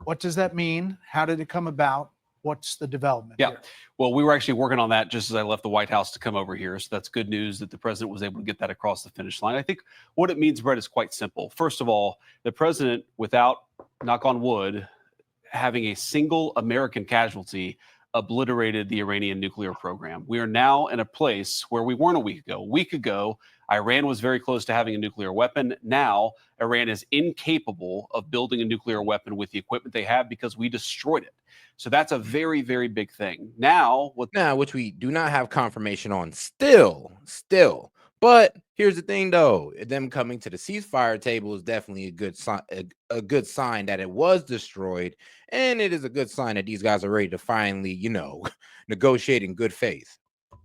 What does that mean? How did it come about? What's the development here? Well, we were actually working on that just as I left the White House to come over here. So that's good news that the president was able to get that across the finish line. I think what it means, Brett, is quite simple. First of all, the president, without, knock on wood, having a single American casualty, obliterated the Iranian nuclear program. We are now in a place where we weren't a week ago. A week ago, Iran was very close to having a nuclear weapon. Now, Iran is incapable of building a nuclear weapon with the equipment they have because we destroyed it. So that's a very, very big thing. Now, which we do not have confirmation on still. But here's the thing, though. Them coming to the ceasefire table is definitely a good sign that it was destroyed. And it is a good sign that these guys are ready to finally, negotiate in good faith.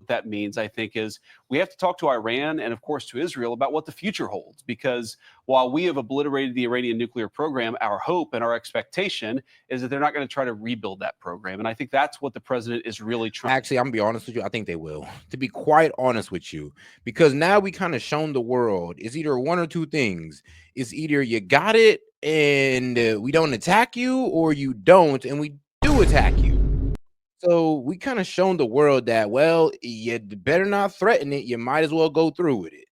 That means, I think, is we have to talk to Iran and, of course, to Israel about what the future holds. Because while we have obliterated the Iranian nuclear program, our hope and our expectation is that they're not going to try to rebuild that program. And I think that's what the president is really trying. Actually, I'm going to be honest with you. I think they will, to be quite honest with you, because now we kind of shown the world it's either one or two things. It's either you got it and we don't attack you, or you don't and we do attack you. So we kind of shown the world that, well, you better not threaten it. You might as well go through with it.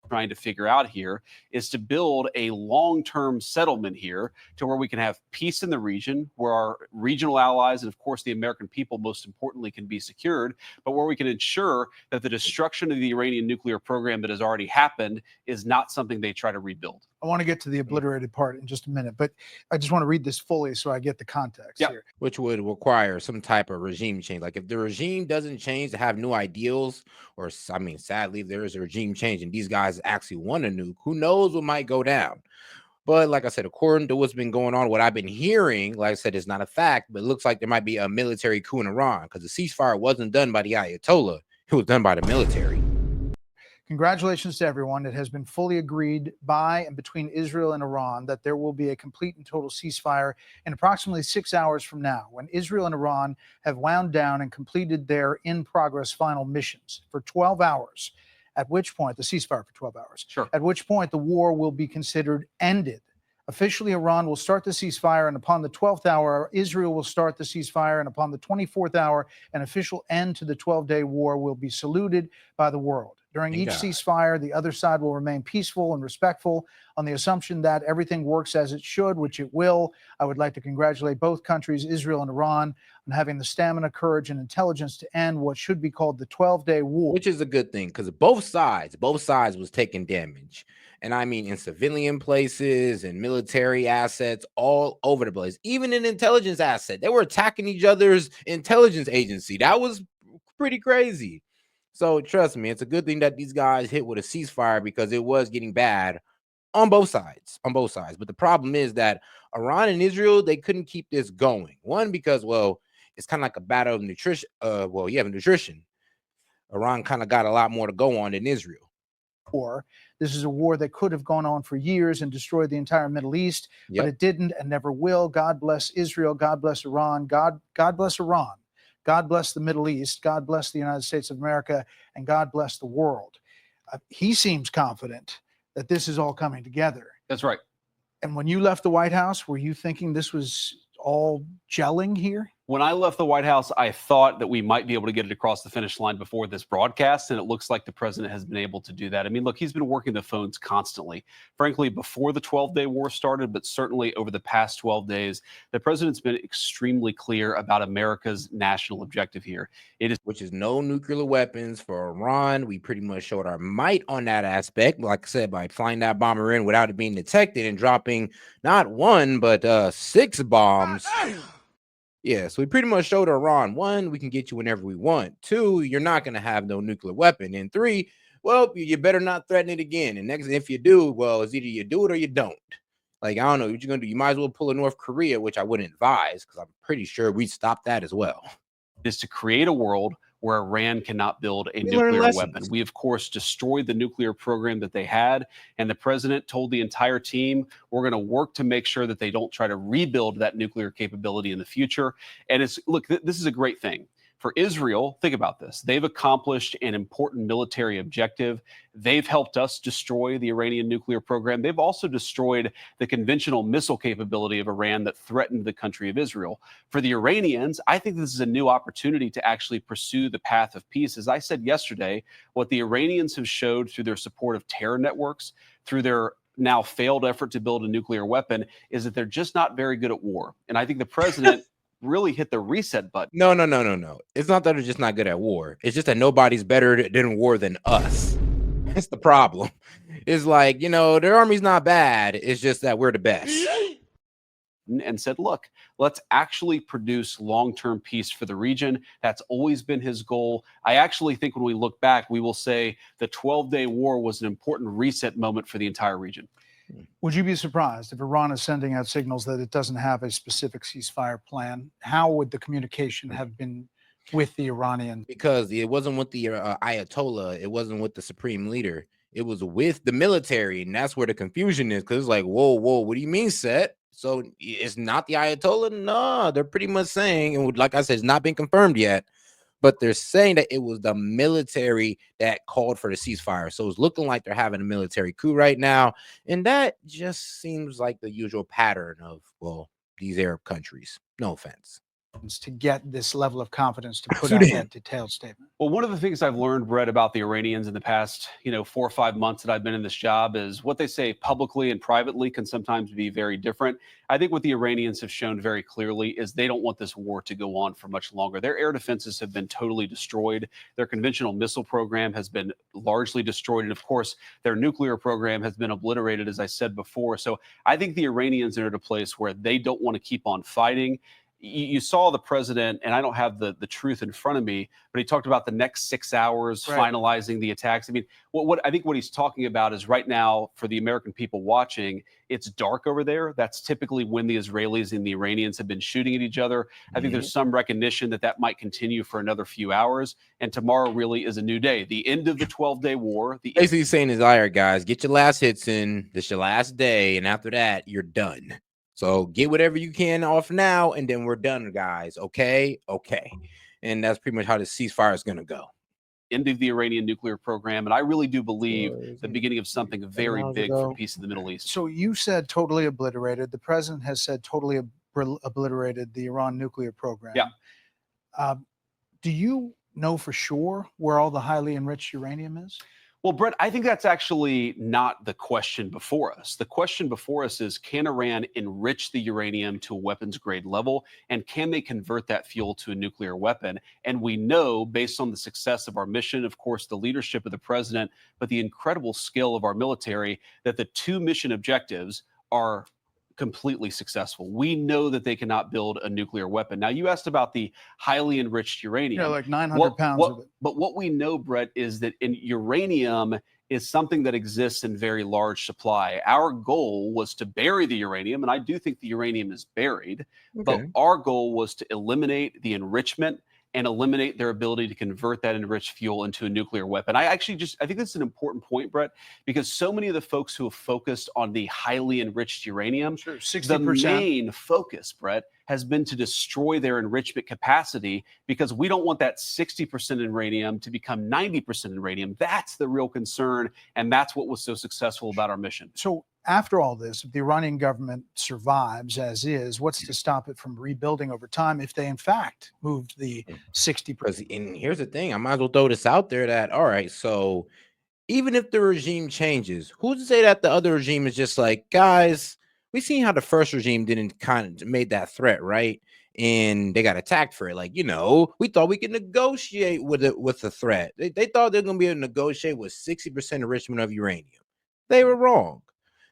Trying to figure out here is to build a long-term settlement here to where we can have peace in the region, where our regional allies and, of course, the American people, most importantly, can be secured, but where we can ensure that the destruction of the Iranian nuclear program that has already happened is not something they try to rebuild. I want to get to the obliterated part in just a minute, but I just want to read this fully so I get the context here. Which would require some type of regime change. Like if the regime doesn't change to have new ideals, or sadly, if there is a regime change and these guys actually want a nuke, who knows what might go down. But like I said, according to what's been going on, what I've been hearing, like I said, it's not a fact, but it looks like there might be a military coup in Iran, because the ceasefire wasn't done by the Ayatollah. It was done by the military. Congratulations to everyone. It has been fully agreed by and between Israel and Iran that there will be a complete and total ceasefire in approximately 6 hours from now, when Israel and Iran have wound down and completed their in-progress final missions for 12 hours, at which point, the ceasefire for 12 hours, at which point the war will be considered ended. Officially, Iran will start the ceasefire, and upon the 12th hour, Israel will start the ceasefire, and upon the 24th hour, an official end to the 12-day war will be saluted by the world. During each ceasefire, the other side will remain peaceful and respectful on the assumption that everything works as it should, which it will. I would like to congratulate both countries, Israel and Iran, on having the stamina, courage, and intelligence to end what should be called the 12-day war. Which is a good thing, because both sides was taking damage. And I mean, in civilian places and military assets all over the place, even in intelligence asset, they were attacking each other's intelligence agency. That was pretty crazy. So trust me, it's a good thing that these guys hit with a ceasefire, because it was getting bad on both sides. But the problem is that Iran and Israel, they couldn't keep this going. One, because, well, it's kind of like a battle of nutrition. Nutrition. Iran kind of got a lot more to go on than Israel. War. This is a war that could have gone on for years and destroyed the entire Middle East, but it didn't and never will. God bless Israel. God bless Iran. God bless Iran. God bless the Middle East. God bless the United States of America, and God bless the world. He seems confident that this is all coming together. That's right. And when you left the White House, were you thinking this was all gelling here? When I left the White House, I thought that we might be able to get it across the finish line before this broadcast, and it looks like the president has been able to do that. I mean, look, he's been working the phones constantly, frankly, before the 12-day war started, but certainly over the past 12 days, the president's been extremely clear about America's national objective here. Which is no nuclear weapons for Iran. We pretty much showed our might on that aspect, like I said, by flying that bomber in without it being detected and dropping not one, but 6 bombs. Yeah, so we pretty much showed Iran, 1, we can get you whenever we want. 2, you're not going to have no nuclear weapon. And 3, well, you better not threaten it again. And next, if you do, well, it's either you do it or you don't. Like, I don't know what you're going to do. You might as well pull a North Korea, which I wouldn't advise, because I'm pretty sure we'd stop that as well. Is to create a world where Iran cannot build a nuclear weapon. We, of course, destroyed the nuclear program that they had, and the president told the entire team, we're going to work to make sure that they don't try to rebuild that nuclear capability in the future. And it's, look, this is a great thing. For Israel, think about this. They've accomplished an important military objective. They've helped us destroy the Iranian nuclear program. They've also destroyed the conventional missile capability of Iran that threatened the country of Israel. For the Iranians, I think this is a new opportunity to actually pursue the path of peace. As I said yesterday, what the Iranians have showed through their support of terror networks, through their now failed effort to build a nuclear weapon, is that they're just not very good at war. And I think the president really hit the reset button. No. It's not that they're just not good at war. It's just that nobody's better in war than us. That's the problem. It's like, their army's not bad. It's just that we're the best. And said, look, let's actually produce long-term peace for the region. That's always been his goal. I actually think when we look back, we will say the 12-day war was an important reset moment for the entire region. Would you be surprised if Iran is sending out signals that it doesn't have a specific ceasefire plan? How would the communication have been with the Iranian? Because it wasn't with the Ayatollah. It wasn't with the supreme leader. It was with the military. And that's where the confusion is. Because it's like, whoa, what do you mean, S.E.T? So it's not the Ayatollah? No, they're pretty much saying, and like I said, it's not been confirmed yet, but they're saying that it was the military that called for the ceasefire. So it's looking like they're having a military coup right now. And that just seems like the usual pattern of, well, these Arab countries. No offense. To get this level of confidence to put out that detailed statement? Well, one of the things I've learned, Brett, about the Iranians in the past, 4 or 5 months that I've been in this job is what they say publicly and privately can sometimes be very different. I think what the Iranians have shown very clearly is they don't want this war to go on for much longer. Their air defenses have been totally destroyed. Their conventional missile program has been largely destroyed. And of course, their nuclear program has been obliterated, as I said before. So I think the Iranians are at a place where they don't want to keep on fighting. You saw the president, and I don't have the truth in front of me, but he talked about the next 6 hours finalizing the attacks. I mean, what I think what he's talking about is right now for the American people watching, it's dark over there. That's typically when the Israelis and the Iranians have been shooting at each other. I think there's some recognition that that might continue for another few hours, and tomorrow really is a new day. The end of the 12-day war. Basically he's saying is, all right, guys, get your last hits in. This is your last day, and after that, you're done. So get whatever you can off now, and then we're done, guys. Okay. And that's pretty much how the ceasefire is going to go. End of the Iranian nuclear program. And I really do believe the beginning of something very big for peace in the Middle East. So you said totally obliterated. The president has said totally obliterated the Iran nuclear program. Yeah. Do you know for sure where all the highly enriched uranium is? Well, Brett, I think that's actually not the question before us. The question before us is, can Iran enrich the uranium to a weapons grade level? And can they convert that fuel to a nuclear weapon? And we know, based on the success of our mission, of course, the leadership of the president, but the incredible skill of our military, that the 2 mission objectives are completely successful. We know that they cannot build a nuclear weapon. Now, you asked about the highly enriched uranium. Yeah, like 900 pounds of it. But what we know, Brett, is that uranium is something that exists in very large supply. Our goal was to bury the uranium, and I do think the uranium is buried, but our goal was to eliminate the enrichment and eliminate their ability to convert that enriched fuel into a nuclear weapon. I think this is an important point, Brett, because so many of the folks who have focused on the highly enriched uranium, 60%. The main focus, Brett, has been to destroy their enrichment capacity, because we don't want that 60% uranium to become 90% uranium. That's the real concern, and that's what was so successful about our mission. So after all this, if the Iranian government survives as is, what's to stop it from rebuilding over time if they in fact moved the 60%? And here's the thing, I might as well throw this out there that, all right, so even if the regime changes, who's to say that the other regime is just like, guys, we seen how the first regime didn't kind of made that threat, right? And they got attacked for it. Like, we thought we could negotiate with the threat. They thought they're going to be able to negotiate with 60% enrichment of uranium. They were wrong.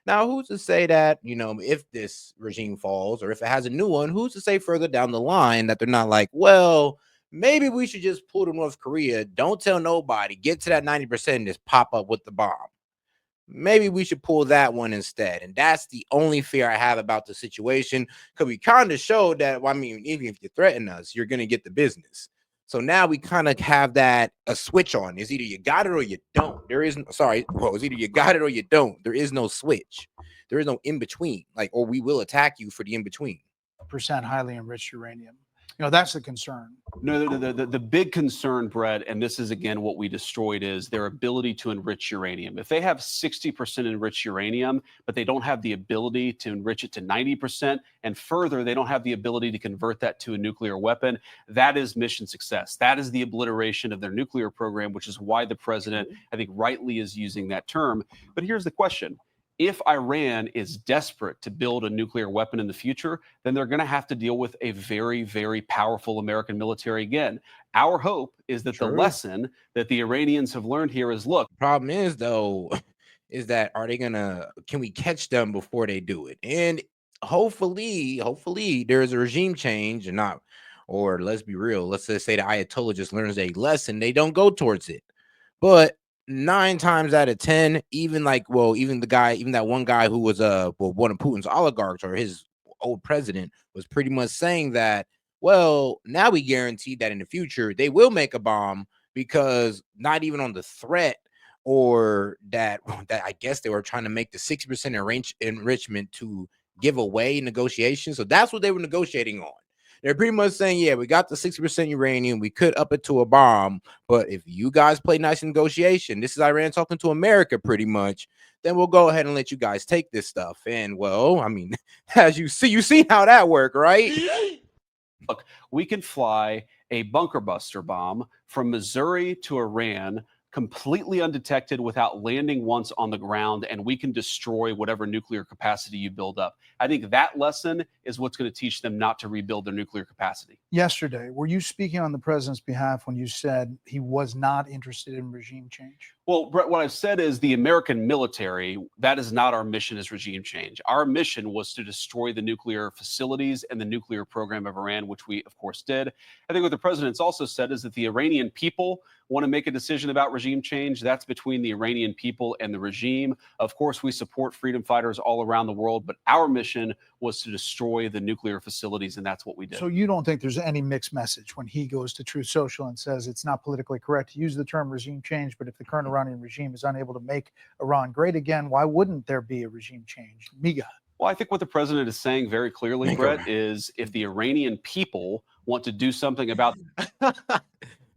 Now, who's to say that, if this regime falls or if it has a new one, who's to say further down the line that they're not like, well, maybe we should just pull to North Korea. Don't tell nobody. Get to that 90% and just pop up with the bomb. Maybe we should pull that one instead. And that's the only fear I have about the situation, because we kind of showed that, even if you threaten us, you're going to get the business. So now we kind of have that a switch on. It's either you got it or you don't. It's either you got it or you don't. There is no switch. There is no in between. Or we will attack you for the in between. Percent highly enriched uranium. That's the concern. No, the big concern, Brett, and this is again what we destroyed, is their ability to enrich uranium. If they have 60% enriched uranium, but they don't have the ability to enrich it to 90%, and further, they don't have the ability to convert that to a nuclear weapon, that is mission success. That is the obliteration of their nuclear program, which is why the president, I think, rightly is using that term. But here's the question. If Iran is desperate to build a nuclear weapon in the future, then they're going to have to deal with a very, very powerful American military again. Our hope is that the lesson that the Iranians have learned here is, look. Problem is, though, is that can we catch them before they do it? And hopefully there's a regime change or let's be real, let's just say the Ayatollah just learns a lesson, they don't go towards it. But 9 times out of 10, even that one guy who was one of Putin's oligarchs, or his old president, was pretty much saying that, well, now we guarantee that in the future they will make a bomb, because not even on the threat, or that I guess they were trying to make the 60% enrichment to give away negotiations. So that's what they were negotiating on. They're pretty much saying, yeah, we got the 60% uranium, we could up it to a bomb, but if you guys play nice in negotiation, this is Iran talking to America pretty much, then we'll go ahead and let you guys take this stuff. And well, I mean, as you see how that worked, right? Look, we can fly a bunker buster bomb from Missouri to Iran completely undetected without landing once on the ground, and we can destroy whatever nuclear capacity you build up. I think that lesson is what's going to teach them not to rebuild their nuclear capacity. Yesterday, were you speaking on the president's behalf when you said he was not interested in regime change? Well, Brett, what I've said is the American military, that is not our mission, as regime change. Our mission was to destroy the nuclear facilities and the nuclear program of Iran, which we, of course, did. I think what the president's also said is that the Iranian people want to make a decision about regime change. That's between the Iranian people and the regime. Of course, we support freedom fighters all around the world, but our mission was to destroy the nuclear facilities, and that's what we did. So you don't think there's any mixed message when he goes to Truth Social and says it's not politically correct to use the term regime change, but if the current Iranian regime is unable to make Iran great again, why wouldn't there be a regime change? Miga. Well, I think what the president is saying very clearly, Brett, is if the Iranian people want to do something about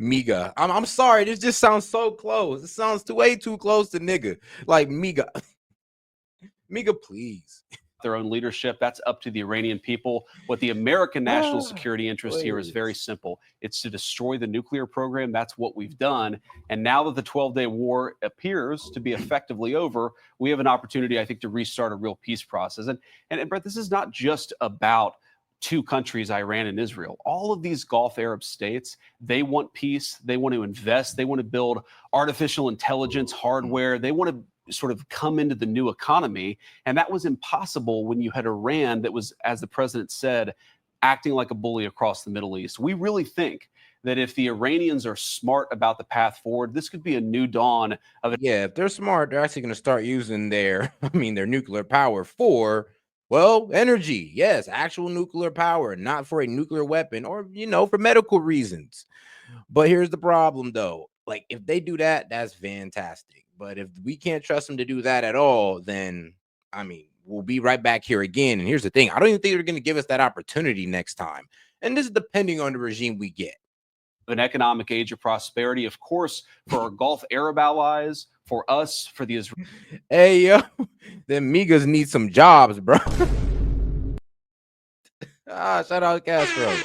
Miga. I'm sorry, this just sounds so close. It sounds way too close to nigga. Like Miga. Miga, please. Their own leadership, that's up to the Iranian people. What the American national security interest here is very simple. It's to destroy the nuclear program. That's what we've done. And now that the 12-day war appears to be effectively over, we have an opportunity, I think, to restart a real peace process. And Brett, this is not just about two countries, Iran and Israel. All of these Gulf Arab states, they want peace. They want to invest. They want to build artificial intelligence hardware. They want to sort of come into the new economy. And that was impossible when you had Iran that was, as the president said, acting like a bully across the Middle East. We really think that if the Iranians are smart about the path forward, this could be a new dawn of it. Yeah, if they're smart, they're actually going to start using their nuclear power for, well, energy. Yes, actual nuclear power, not for a nuclear weapon or, for medical reasons. But here's the problem, though. Like, if they do that, that's fantastic. But if we can't trust them to do that at all, then, we'll be right back here again. And here's the thing. I don't even think they're going to give us that opportunity next time. And this is depending on the regime we get. An economic age of prosperity, of course, for our Gulf Arab allies, for us, for the Israel. Hey, yo, them Migas need some jobs, bro. Shout out Castro.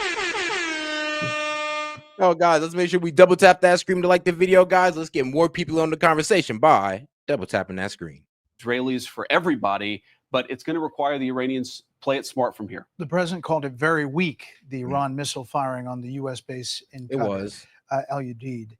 Oh, guys, let's make sure we double tap that screen to like the video, guys. Let's get more people on the conversation by double tapping that screen. Israelis, for everybody, but it's going to require the Iranians play it smart from here. The president called it very weak, the Iran missile firing on the U.S. base in Qatar. It was. El Udeid.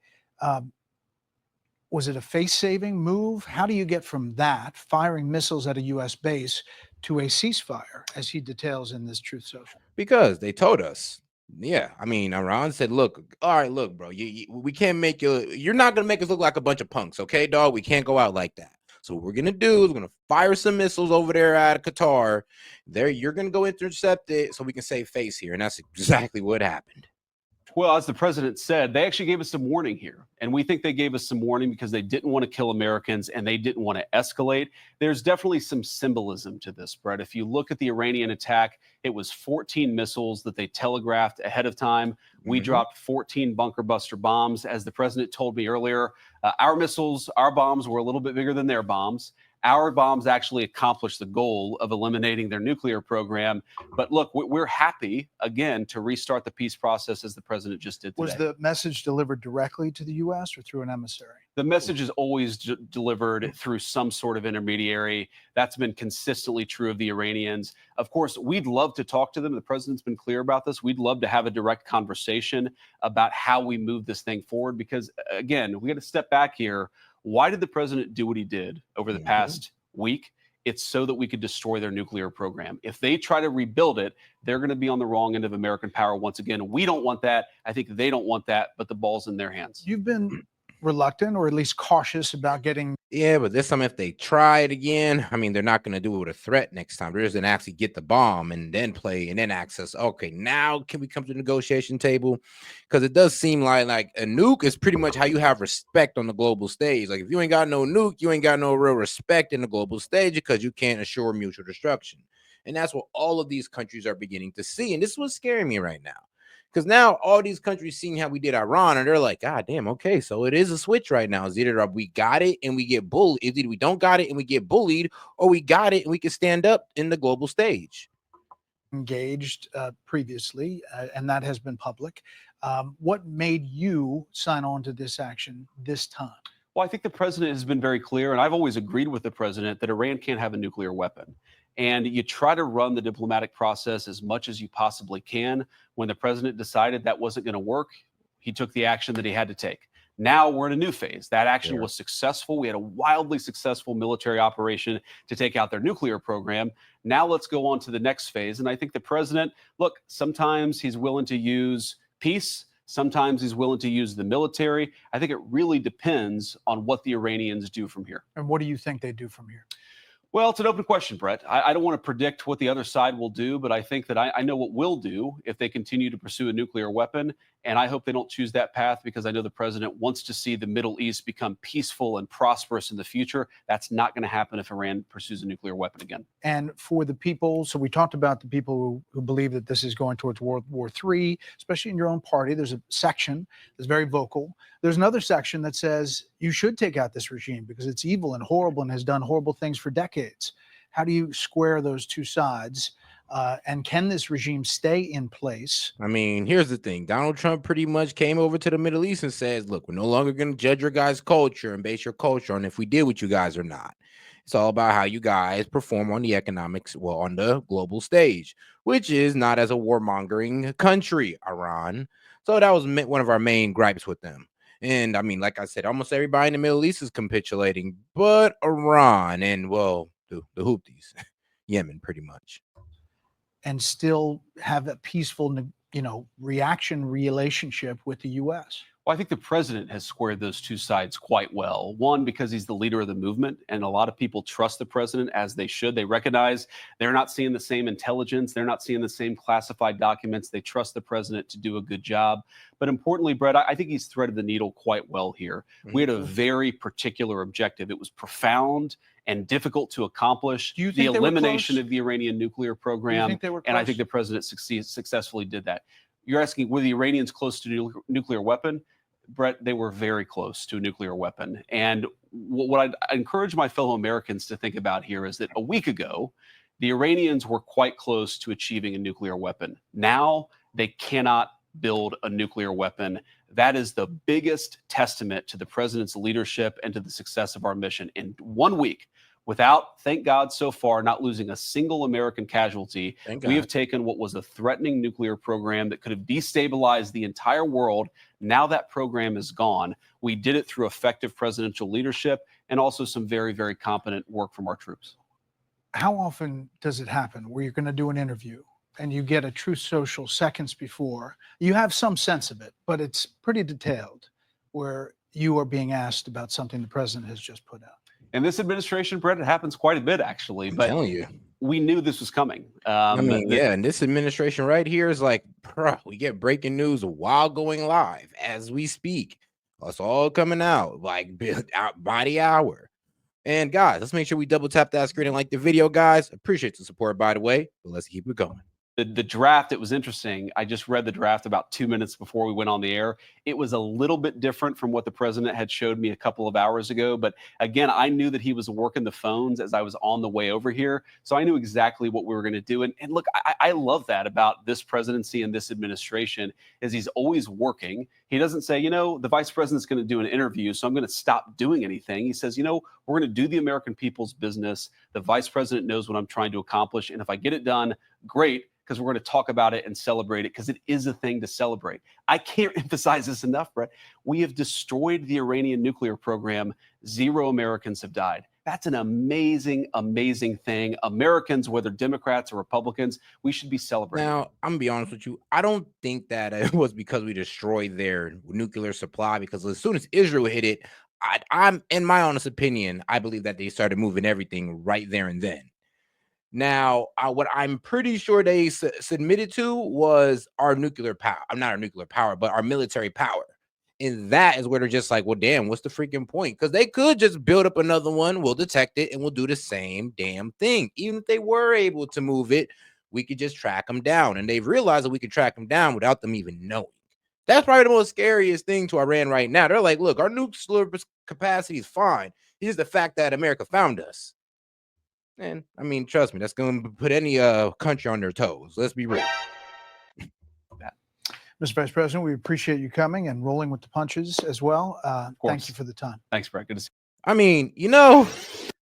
Was it a face-saving move? How do you get from that, firing missiles at a U.S. base, to a ceasefire, as he details in this Truth Social? Because they told us. Yeah, Iran said, look, all right, look, bro, we can't make you're not going to make us look like a bunch of punks, okay, dog? We can't go out like that. So what we're going to do is we're going to fire some missiles over there out of Qatar. You're going to go intercept it so we can save face here. And that's exactly what happened. Well, as the president said, they actually gave us some warning here. And we think they gave us some warning because they didn't want to kill Americans and they didn't want to escalate. There's definitely some symbolism to this, Brett. If you look at the Iranian attack, it was 14 missiles that they telegraphed ahead of time. We dropped 14 bunker buster bombs. As the president told me earlier, our missiles, our bombs were a little bit bigger than their bombs. Our bombs actually accomplished the goal of eliminating their nuclear program. But look, we're happy, again, to restart the peace process as the president just did today. Was the message delivered directly to the U.S. or through an emissary? The message is always delivered through some sort of intermediary. That's been consistently true of the Iranians. Of course, we'd love to talk to them. The president's been clear about this. We'd love to have a direct conversation about how we move this thing forward because, again, we got to step back here. Why did the president do what he did over the past week? It's so that we could destroy their nuclear program. If they try to rebuild it, they're going to be on the wrong end of American power once again. We don't want that. I think they don't want that, but the ball's in their hands. You've been reluctant or at least cautious about getting. Yeah, but this time if they try it again, I mean, they're not going to do it with a threat next time. They're just going to actually get the bomb and then play and then access. Okay, now can we come to the negotiation table? Because it does seem like a nuke is pretty much how you have respect on the global stage. Like if you ain't got no nuke, you ain't got no real respect in the global stage because you can't assure mutual destruction. And that's what all of these countries are beginning to see. And this is what's scaring me right now. Because now all these countries seeing how we did Iran, and they're like, God damn, okay, so it is a switch right now. It's either we got it and we get bullied, it's either we don't got it and we get bullied, or we got it and we can stand up in the global stage. Engaged previously, and that has been public. What made you sign on to this action this time? Well, I think the president has been very clear, and I've always agreed with the president that Iran can't have a nuclear weapon. And you try to run the diplomatic process as much as you possibly can. When the president decided that wasn't going to work, he took the action that he had to take. Now we're in a new phase. That action was successful. We had a wildly successful military operation to take out their nuclear program. Now let's go on to the next phase. And I think the president, look, sometimes he's willing to use peace. Sometimes he's willing to use the military. I think it really depends on what the Iranians do from here. And what do you think they do from here? Well, it's an open question, Brett. I don't want to predict what the other side will do, but I think that I know what we'll do if they continue to pursue a nuclear weapon. And I hope they don't choose that path because I know the president wants to see the Middle East become peaceful and prosperous in the future. That's not going to happen if Iran pursues a nuclear weapon again. And for the people, so we talked about the people who believe that this is going towards World War III, especially in your own party. There's a section that's very vocal. There's another section that says you should take out this regime because it's evil and horrible and has done horrible things for decades. How do you square those two sides? And can this regime stay in place? I mean, here's the thing. Donald Trump pretty much came over to the Middle East and says, look, we're no longer going to judge your guys' culture and base your culture on if we deal with you guys or not. It's all about how you guys perform on the economics, well, on the global stage, which is not as a warmongering country, Iran. So that was one of our main gripes with them. And I mean, like I said, almost everybody in the Middle East is capitulating, but Iran and, well, the Houthis, Yemen, pretty much. And still have a peaceful, reaction relationship with the U.S. Well, I think the president has squared those two sides quite well. One, because he's the leader of the movement, and a lot of people trust the president as they should. They recognize they're not seeing the same intelligence. They're not seeing the same classified documents. They trust the president to do a good job. But importantly, Brett, I think he's threaded the needle quite well here. We had a very particular objective. It was profound and difficult to accomplish. Do you the think elimination of the Iranian nuclear program. And I think the president successfully did that. You're asking, were the Iranians close to a nuclear weapon? Brett, they were very close to a nuclear weapon. And what I encourage my fellow Americans to think about here is that a week ago, the Iranians were quite close to achieving a nuclear weapon. Now they cannot build a nuclear weapon. That is the biggest testament to the president's leadership and to the success of our mission. In 1 week, without, thank God so far, not losing a single American casualty, we have taken what was a threatening nuclear program that could have destabilized the entire world. Now that program is gone. We did it through effective presidential leadership and also some very, very competent work from our troops. How often does it happen where you're going to do an interview and you get a Truth Social seconds before? You have some sense of it, but it's pretty detailed, where you are being asked about something the president has just put out. In this administration, Brett, it happens quite a bit, actually. I'm telling you. we knew this was coming. I mean, yeah, and this administration right here is like, bro, we get breaking news while going live as we speak. It's all coming out like by the hour. And guys, let's make sure we double tap that screen and like the video, guys. Appreciate the support, by the way, but let's keep it going. The draft, it was interesting. I just read the draft about 2 minutes before we went on the air. It was a little bit different from what the president had showed me a couple of hours ago. But again, I knew that he was working the phones as I was on the way over here. So I knew exactly what we were going to do. And look, I love that about this presidency and this administration is he's always working. He doesn't say, the vice president's going to do an interview, so I'm going to stop doing anything. He says, we're going to do the American people's business. The vice president knows what I'm trying to accomplish. And if I get it done, great, because we're going to talk about it and celebrate it because it is a thing to celebrate. I can't emphasize this enough, Brett. We have destroyed the Iranian nuclear program. 0 Americans have died. That's an amazing, amazing thing. Americans, whether Democrats or Republicans, we should be celebrating. Now, I'm going to be honest with you. I don't think that it was because we destroyed their nuclear supply, because as soon as Israel hit it, I'm in my honest opinion, I believe that they started moving everything right there and then. Now, what I'm pretty sure they submitted to was our nuclear power. I'm not our nuclear power, but our military power. And that is where they're just like, well, damn, what's the freaking point? Because they could just build up another one. We'll detect it and we'll do the same damn thing. Even if they were able to move it, we could just track them down. And they've realized that we could track them down without them even knowing. That's probably the most scariest thing to Iran right now. They're like, look, our nuclear capacity is fine. It's just the fact that America found us. And I mean, trust me, that's going to put any country on their toes. Let's be real. Mr. Vice President, we appreciate you coming and rolling with the punches as well. Thank you for the time. Thanks, Brett. Good to see you. I mean,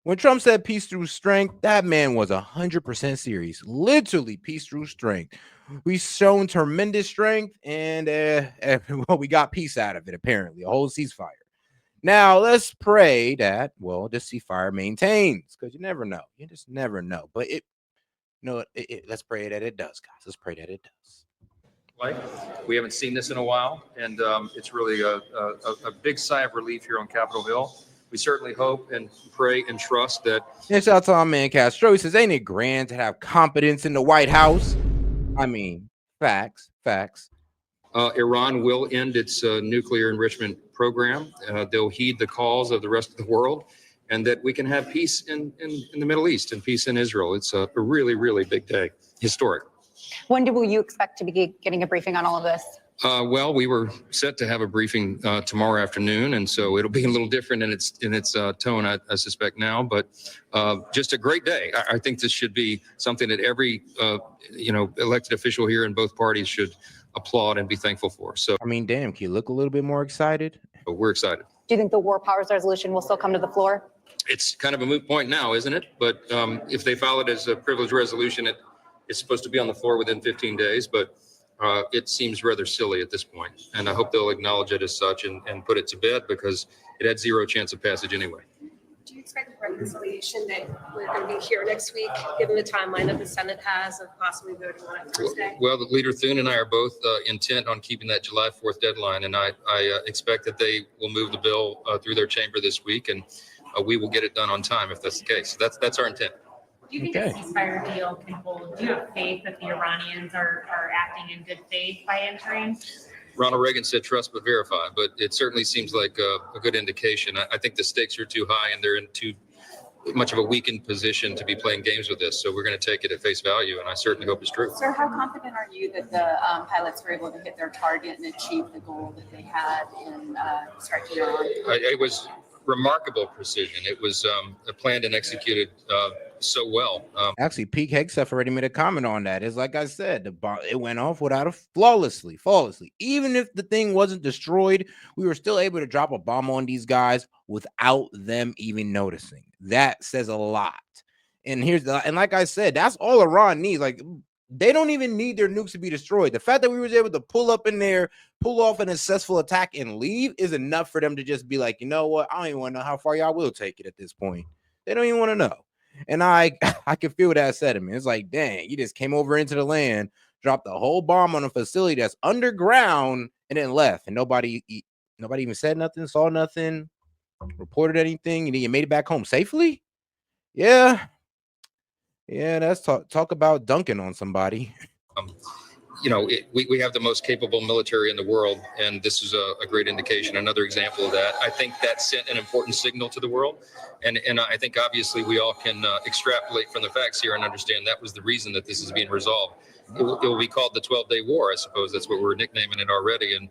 when Trump said peace through strength, that man was 100% serious. Literally peace through strength. We've shown tremendous strength, and well, we got peace out of it, apparently, a whole ceasefire. Now, let's pray that, well, the ceasefire maintains, because you never know. You just never know. But let's pray that it does, guys. Let's pray that it does. We haven't seen this in a while, and it's really a big sigh of relief here on Capitol Hill. We certainly hope and pray and trust that. And shout out to our man Castro. He says, ain't it grand to have confidence in the White House? I mean, facts. Iran will end its nuclear enrichment program. They'll heed the calls of the rest of the world, and that we can have peace in the Middle East and peace in Israel. It's a really, really big day, historic. When will you expect to be getting a briefing on all of this? Well, we were set to have a briefing tomorrow afternoon, and so it'll be a little different in its tone, I suspect now. But just a great day. I think this should be something that every elected official here in both parties should applaud and be thankful for. So, I mean, damn, can you look a little bit more excited? We're excited. Do you think the war powers resolution will still come to the floor? It's kind of a moot point now, isn't it? But if they file it as a privileged resolution, it's supposed to be on the floor within 15 days. But it seems rather silly at this point. And I hope they'll acknowledge it as such and put it to bed, because it had 0 chance of passage anyway. Do you expect the reconciliation that we're going to be here next week, given the timeline that the Senate has of possibly voting on it Thursday? Well, the Leader Thune and I are both intent on keeping that July 4th deadline, and I expect that they will move the bill through their chamber this week, and we will get it done on time if that's the case. So that's our intent. Do you think a ceasefire deal can hold? Do you have faith that the Iranians are acting in good faith by entering? Ronald Reagan said trust but verify, but it certainly seems like a good indication. I think the stakes are too high and they're in too much of a weakened position to be playing games with this. So we're going to take it at face value, and I certainly hope it's true. Sir, how confident are you that the pilots were able to hit their target and achieve the goal that they had in striking Iran? It was remarkable precision. It was planned and executed so well. Actually, Pete Hegseth already made a comment on that. It's like I said, it went off without flawlessly. Even if the thing wasn't destroyed, we were still able to drop a bomb on these guys without them even noticing. That says a lot. And like I said, that's all Iran needs. Like, they don't even need their nukes to be destroyed. The fact that we was able to pull up in there, pull off an successful attack and leave is enough for them to just be like, you know what? I don't even want to know how far y'all will take it at this point. They don't even want to know. And I can feel that sentiment. It's like, dang, you just came over into the land, dropped the whole bomb on a facility that's underground, and then left. And nobody even said nothing, saw nothing, reported anything. You made it back home safely? Yeah, Yeah, that's talk about dunking on somebody. We have the most capable military in the world, and this is a great indication, another example of that. I think that sent an important signal to the world, and I think obviously we all can extrapolate from the facts here and understand that was the reason that this is being resolved. It will be called the 12-day war, I suppose. That's what we're nicknaming it already, and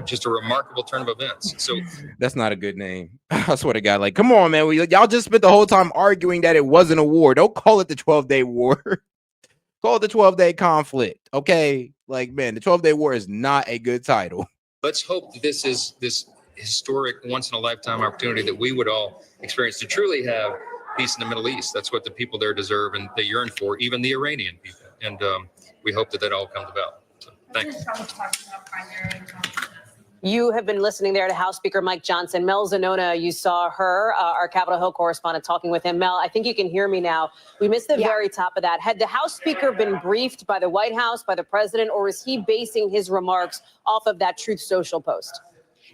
just a remarkable turn of events. So That's not a good name. I swear to God, like, come on, man. Y'all just spent the whole time arguing that it wasn't a war. Don't call it the 12-day war. Call it the 12-day conflict. Okay. Like, man, the 12-day war is not a good title. let's hope that this is this historic, once-in-a-lifetime opportunity that we would all experience to truly have peace in the Middle East. That's what the people there deserve and they yearn for, even the Iranian people. And we hope that all comes about. So, thanks. You have been listening there to House Speaker Mike Johnson. Mel Zanona, you saw her, our Capitol Hill correspondent, talking with him. Mel, I think you can hear me now. We missed the very top of that. Had the House Speaker been briefed by the White House, by the president, or is he basing his remarks off of that Truth Social post?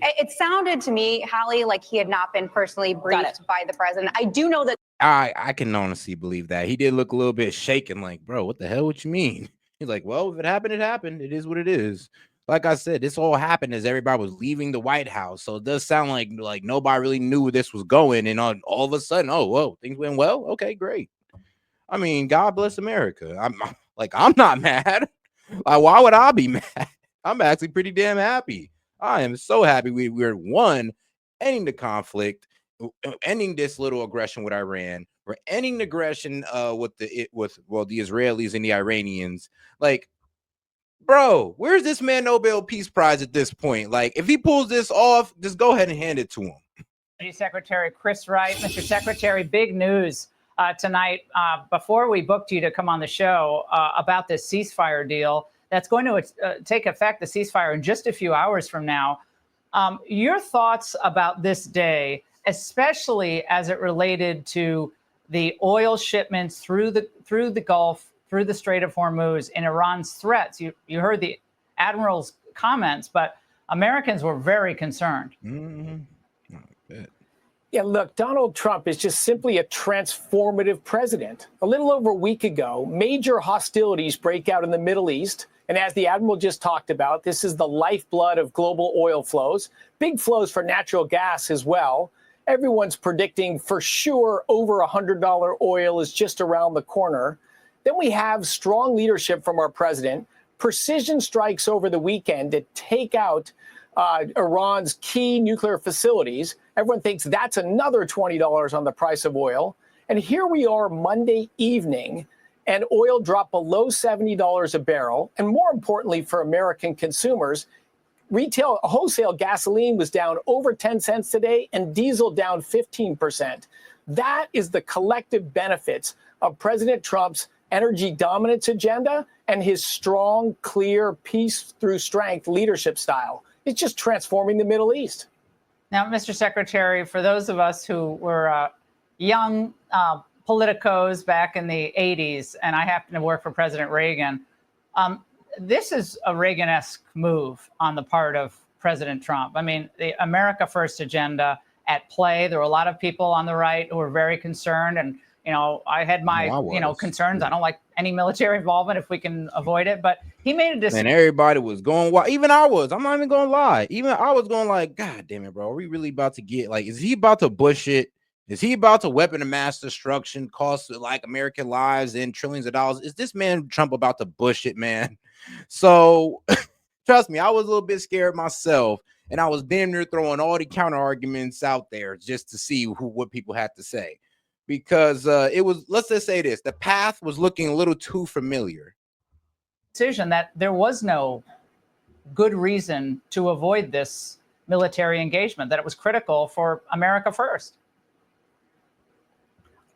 It sounded to me, Holly, like he had not been personally briefed by the president. I do know that. I can honestly believe that. He did look a little bit shaken, like, bro, what the hell? What you mean? He's like, well, if it happened, it happened. It is what it is. Like I said, this all happened as everybody was leaving the White House. So it does sound like nobody really knew where this was going. And all of a sudden, oh, whoa, things went well. Okay, great. I mean, God bless America. I'm not mad. Like, why would I be mad? I'm actually pretty damn happy. I am so happy we're ending the conflict, ending this little aggression with Iran. We're ending the aggression with the Israelis and the Iranians. Like, bro, where's this man Nobel Peace Prize at this point? Like, if he pulls this off, just go ahead and hand it to him. Secretary Chris Wright. Mr. Secretary, big news tonight before we booked you to come on the show about this ceasefire deal that's going to take effect, the ceasefire, in just a few hours from now. Your thoughts about this day, especially as it related to the oil shipments through the Gulf, through the Strait of Hormuz, and Iran's threats. You heard the admiral's comments, but Americans were very concerned. Mm-hmm. Yeah, look, Donald Trump is just simply a transformative president. A little over a week ago, major hostilities break out in the Middle East. And as the admiral just talked about, this is the lifeblood of global oil flows, big flows for natural gas as well. Everyone's predicting for sure over $100 oil is just around the corner. Then we have strong leadership from our president, precision strikes over the weekend to take out Iran's key nuclear facilities. Everyone thinks that's another $20 on the price of oil. And here we are Monday evening, and oil dropped below $70 a barrel. And more importantly for American consumers, wholesale gasoline was down over 10 cents today and diesel down 15%. That is the collective benefits of President Trump's energy dominance agenda and his strong, clear, peace through strength leadership style. It's just transforming the Middle East. Now, Mr. Secretary, for those of us who were young politicos back in the 80s, and I happen to work for President Reagan, this is a Reagan-esque move on the part of President Trump. I mean, the America First agenda at play. There were a lot of people on the right who were very concerned, and I had my concerns. I don't like any military involvement if we can avoid it. But he made a decision. And everybody was going wild. Even I was. I'm not even going to lie. Even I was going like, God damn it, bro. Are we really about to get is he about to bush it? Is he about to weapon of mass destruction, cost American lives and trillions of dollars? Is this man Trump about to bush it, man? So trust me, I was a little bit scared myself. And I was damn near throwing all the counter arguments out there just to see what people had to say. Because it was, let's just say this, the path was looking a little too familiar. Decision that there was no good reason to avoid this military engagement, that it was critical for America first.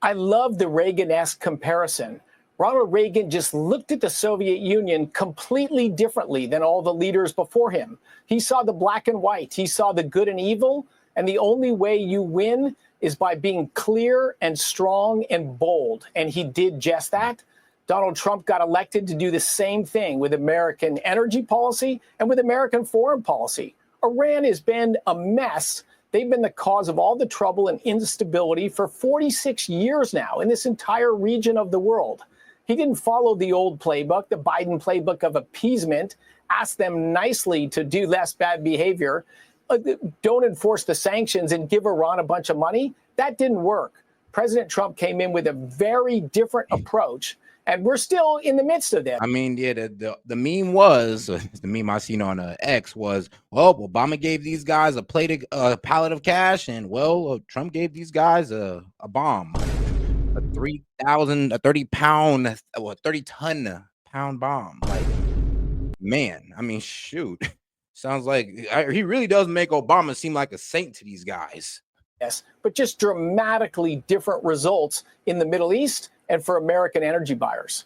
I love the Reagan-esque comparison. Ronald Reagan just looked at the Soviet Union completely differently than all the leaders before him. He saw the black and white. He saw the good and evil. And the only way you win is by being clear and strong and bold. And he did just that. Donald Trump got elected to do the same thing with American energy policy and with American foreign policy. Iran has been a mess They've been the cause of all the trouble and instability for 46 years now in this entire region of the world. He didn't follow the old playbook, the Biden playbook of appeasement, ask them nicely to do less bad behavior, don't enforce the sanctions and give Iran a bunch of money. That didn't work. President Trump came in with a very different approach, and we're still in the midst of this. I mean, yeah, the meme was, the meme I seen on X was, well, Obama gave these guys a pallet of cash, and Trump gave these guys a bomb, a 30-ton bomb. Like, man, I mean, shoot, sounds like he really does make Obama seem like a saint to these guys. Yes, but just dramatically different results in the Middle East and for American energy buyers.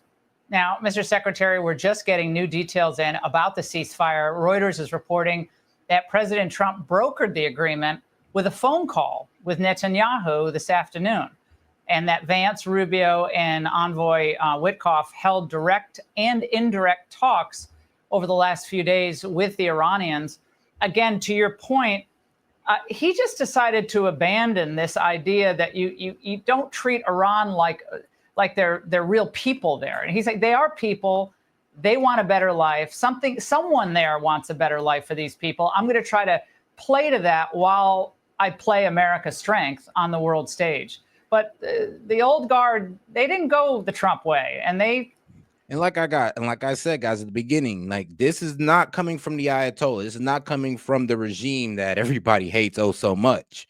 Now, Mr. Secretary, we're just getting new details in about the ceasefire. Reuters is reporting that President Trump brokered the agreement with a phone call with Netanyahu this afternoon, and that Vance, Rubio, and Envoy Witkoff held direct and indirect talks over the last few days with the Iranians. Again, to your point, he just decided to abandon this idea that you don't treat Iran like they're real people there. And he's like, they are people. They want a better life. Someone there wants a better life for these people. I'm going to try to play to that while I play America's strength on the world stage. But the old guard, they didn't go the Trump way, and like I said, guys, at the beginning, like, this is not coming from the Ayatollah. This is not coming from the regime that everybody hates oh so much.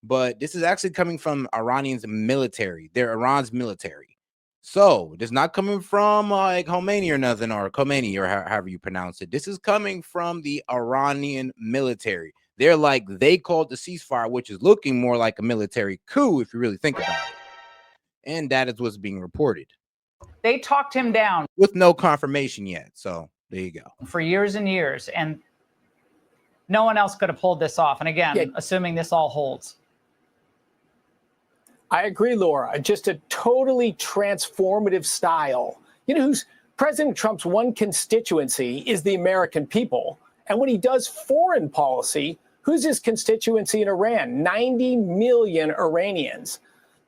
But this is actually coming from Iranians military. They're Iran's military. So it's not coming from like Khomeini or nothing, or Khomeini, or however you pronounce it. This is coming from the Iranian military. They're like, they called the ceasefire, which is looking more like a military coup if you really think about it. And that is what's being reported. they talked him down with no confirmation yet. So there you go. For years and years, and no one else could have pulled this off. And again, assuming this all holds. I agree, Laura. Just a totally transformative style. You know, President Trump's one constituency is the American people. And when he does foreign policy, who's his constituency in Iran? 90 million Iranians.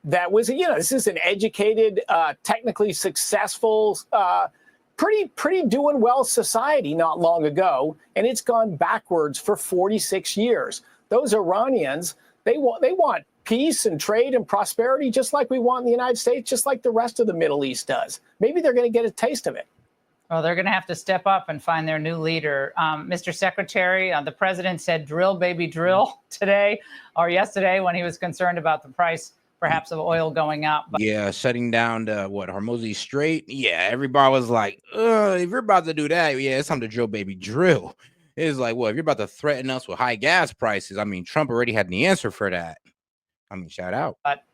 That was, you know, this is an educated, technically successful, pretty doing well society not long ago. And it's gone backwards for 46 years. Those Iranians, they want peace and trade and prosperity, just like we want in the United States, just like the rest of the Middle East does. Maybe they're going to get a taste of it. Well, they're going to have to step up and find their new leader. Mr. Secretary, the president said drill, baby, drill today or yesterday when he was concerned about the price, perhaps, of oil going up. But yeah, shutting down the, Hormuz Strait. Yeah, everybody was like, if you're about to do that, yeah, it's time to drill, baby, drill. It's like, well, if you're about to threaten us with high gas prices, I mean, Trump already had the answer for that. I mean, shout out. But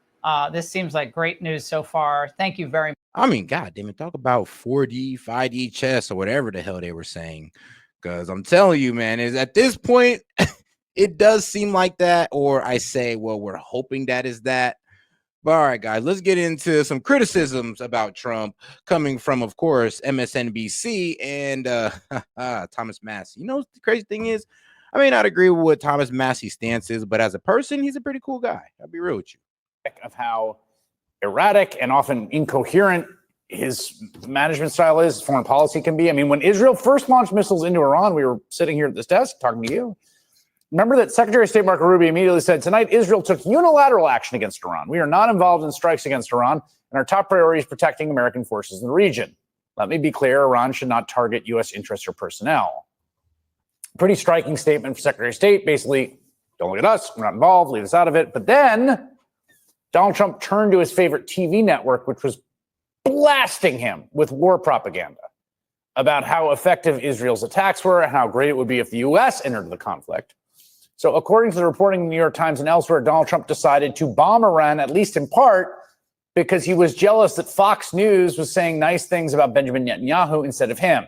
this seems like great news so far. Thank you very much. I mean, God damn it, talk about 4D, 5D chess or whatever the hell they were saying. Because I'm telling you, man, is at this point, it does seem like that. Or I say, well, we're hoping that is that. But all right, guys, let's get into some criticisms about Trump coming from, of course, MSNBC and Thomas Massey. You know, the crazy thing is, I may not agree with what Thomas Massey's stance is, but as a person, he's a pretty cool guy. I'll be real with you. Of how erratic and often incoherent his management style is, his foreign policy can be. I mean, when Israel first launched missiles into Iran, we were sitting here at this desk talking to you. Remember that Secretary of State Marco Rubio immediately said, tonight, Israel took unilateral action against Iran. We are not involved in strikes against Iran, and our top priority is protecting American forces in the region. Let me be clear, Iran should not target U.S. interests or personnel. Pretty striking statement from Secretary of State. Basically, don't look at us. We're not involved. Leave us out of it. But then Donald Trump turned to his favorite TV network, which was blasting him with war propaganda about how effective Israel's attacks were and how great it would be if the U.S. entered the conflict. So according to the reporting in the New York Times and elsewhere, Donald Trump decided to bomb Iran, at least in part, because he was jealous that Fox News was saying nice things about Benjamin Netanyahu instead of him.